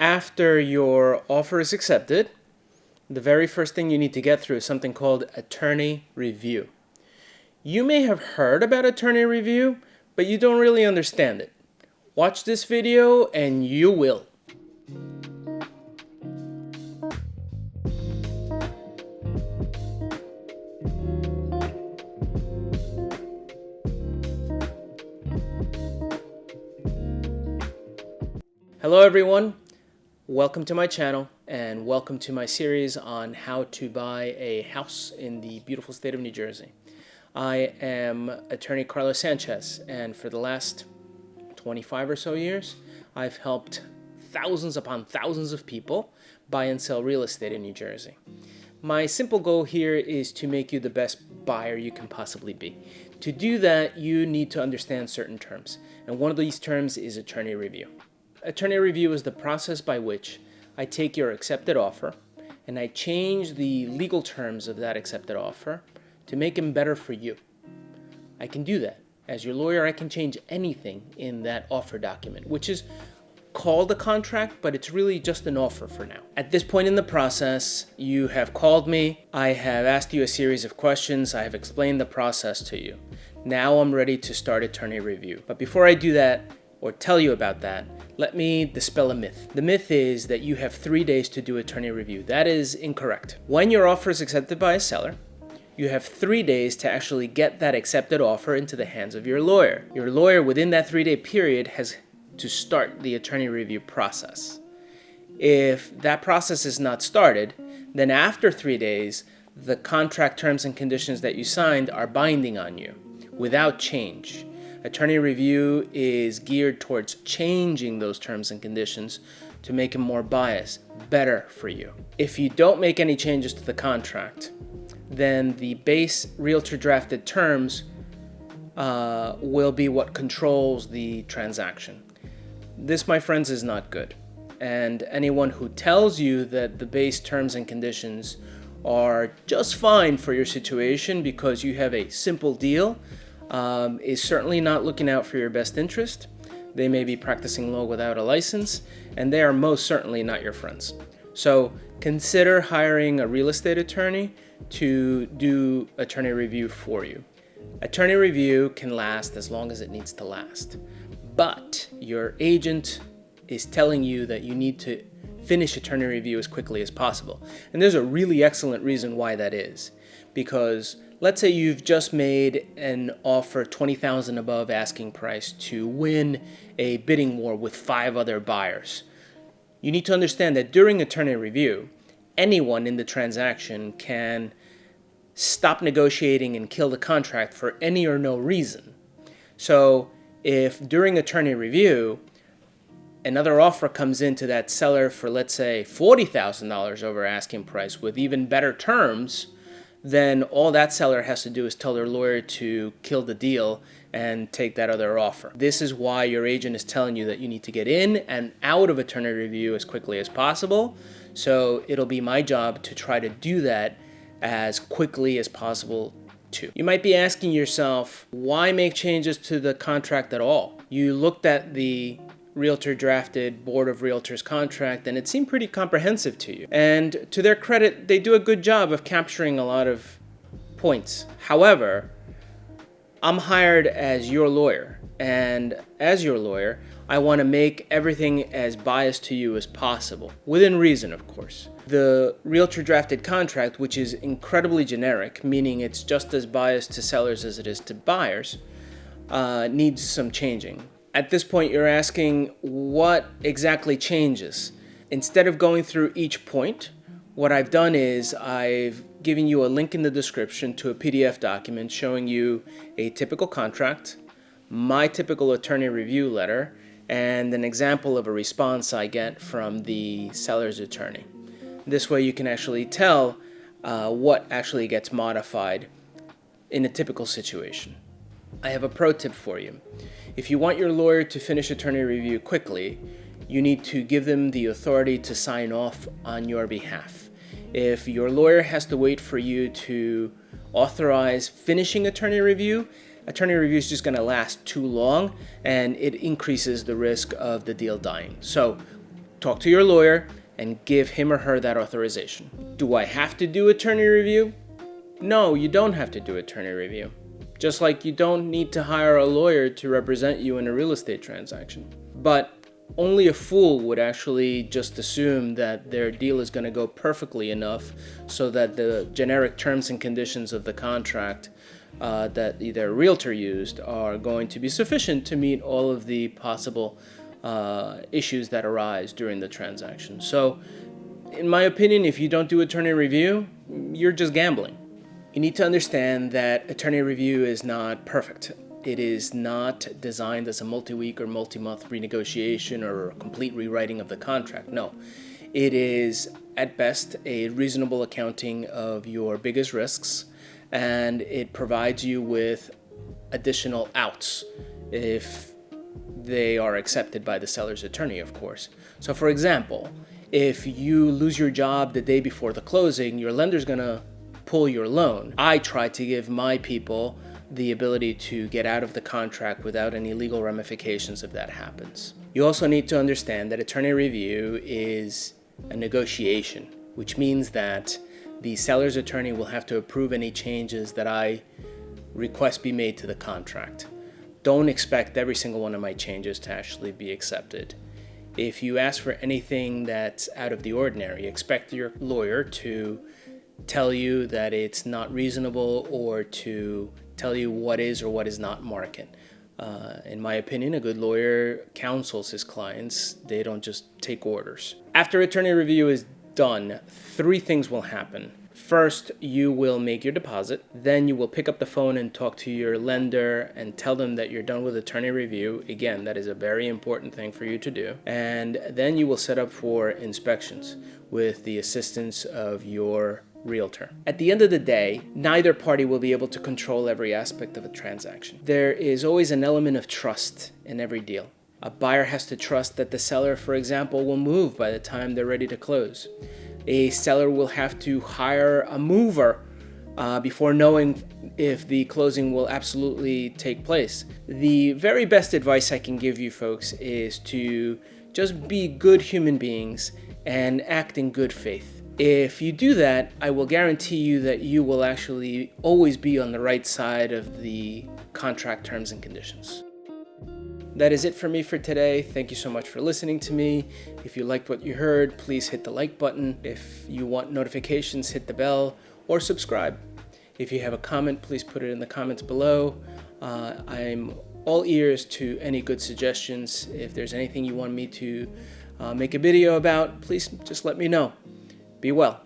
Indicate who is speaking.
Speaker 1: After your offer is accepted, the very first thing you need to get through is something called attorney review. You may have heard about attorney review, but you don't really understand it. Watch this video and you will. Hello everyone, welcome to my channel and welcome to my series on how to buy a house in the beautiful state of New Jersey. I am attorney Carlos Sanchez, and for the last 25 or so years I've helped thousands upon thousands of people buy and sell real estate in New Jersey. My simple goal here is to make you the best buyer you can possibly be. To do that, you need to understand certain terms, and one of these terms is attorney review. Attorney review is the process by which I take your accepted offer and I change the legal terms of that accepted offer to make them better for you. I can do that. As your lawyer, I can change anything in that offer document, which is called a contract, but it's really just an offer for now. At this point in the process, you have called me, I have asked you a series of questions, I have explained the process to you. Now I'm ready to start attorney review. But before I do that, or tell you about that, let me dispel a myth. The myth is that you have 3 days to do attorney review. That is incorrect. When your offer is accepted by a seller, you have 3 days to actually get that accepted offer into the hands of your lawyer. Your lawyer, within that 3-day period, has to start the attorney review process. If that process is not started, then after 3 days, the contract terms and conditions that you signed are binding on you without change. Attorney review is geared towards changing those terms and conditions to make them more biased, better for you. If you don't make any changes to the contract, then the base realtor drafted terms will be what controls the transaction. This, my friends, is not good. And anyone who tells you that the base terms and conditions are just fine for your situation because you have a simple deal, is certainly not looking out for your best interest. They may be practicing law without a license, and they are most certainly not your friends. So consider hiring a real estate attorney to do attorney review for you. Attorney review can last as long as it needs to last, but your agent is telling you that you need to finish attorney review as quickly as possible. And there's a really excellent reason why that is. Because let's say you've just made an offer $20,000 above asking price to win a bidding war with 5 other buyers. You need to understand that during attorney review, anyone in the transaction can stop negotiating and kill the contract for any or no reason. So if during attorney review, another offer comes into that seller for, let's say, $40,000 over asking price with even better terms, then all that seller has to do is tell their lawyer to kill the deal and take that other offer. This is why your agent is telling you that you need to get in and out of attorney review as quickly as possible. So it'll be my job to try to do that as quickly as possible too. You might be asking yourself, why make changes to the contract at all? You looked at the realtor drafted Board of Realtors contract and it seemed pretty comprehensive to you. And to their credit, they do a good job of capturing a lot of points. However, I'm hired as your lawyer, and as your lawyer, I want to make everything as biased to you as possible, within reason, of course. The realtor drafted contract, which is incredibly generic, meaning it's just as biased to sellers as it is to buyers, needs some changing. At this point, you're asking what exactly changes. Instead of going through each point, what I've done is I've given you a link in the description to a PDF document showing you a typical contract, my typical attorney review letter, and an example of a response I get from the seller's attorney. This way you can actually tell what actually gets modified in a typical situation. I have a pro tip for you. If you want your lawyer to finish attorney review quickly, you need to give them the authority to sign off on your behalf. If your lawyer has to wait for you to authorize finishing attorney review is just going to last too long and it increases the risk of the deal dying. So talk to your lawyer and give him or her that authorization. Do I have to do attorney review? No, you don't have to do attorney review. Just like you don't need to hire a lawyer to represent you in a real estate transaction. But only a fool would actually just assume that their deal is going to go perfectly enough so that the generic terms and conditions of the contract that their realtor used are going to be sufficient to meet all of the possible issues that arise during the transaction. So, in my opinion, if you don't do attorney review, you're just gambling. You need to understand that attorney review is not perfect. It is not designed as a multi-week or multi-month renegotiation or a complete rewriting of the contract. No, it is at best a reasonable accounting of your biggest risks, and it provides you with additional outs if they are accepted by the seller's attorney, of course. So for example, if you lose your job the day before the closing, your lender's gonna pull your loan. I try to give my people the ability to get out of the contract without any legal ramifications if that happens. You also need to understand that attorney review is a negotiation, which means that the seller's attorney will have to approve any changes that I request be made to the contract. Don't expect every single one of my changes to actually be accepted. If you ask for anything that's out of the ordinary, expect your lawyer to tell you that it's not reasonable or to tell you what is or what is not market. In my opinion, a good lawyer counsels his clients. They don't just take orders. After attorney review is done, 3 things will happen. First, you will make your deposit. Then you will pick up the phone and talk to your lender and tell them that you're done with attorney review. Again, that is a very important thing for you to do. And then you will set up for inspections with the assistance of your realtor. At the end of the day, neither party will be able to control every aspect of a transaction. There is always an element of trust in every deal. A buyer has to trust that the seller, for example, will move by the time they're ready to close. A seller will have to hire a mover before knowing if the closing will absolutely take place. The very best advice I can give you folks is to just be good human beings and act in good faith. If you do that, I will guarantee you that you will actually always be on the right side of the contract terms and conditions. That is it for me for today. Thank you so much for listening to me. If you liked what you heard, please hit the like button. If you want notifications, hit the bell or subscribe. If you have a comment, please put it in the comments below. I'm all ears to any good suggestions. If there's anything you want me to make a video about, please just let me know. Be well.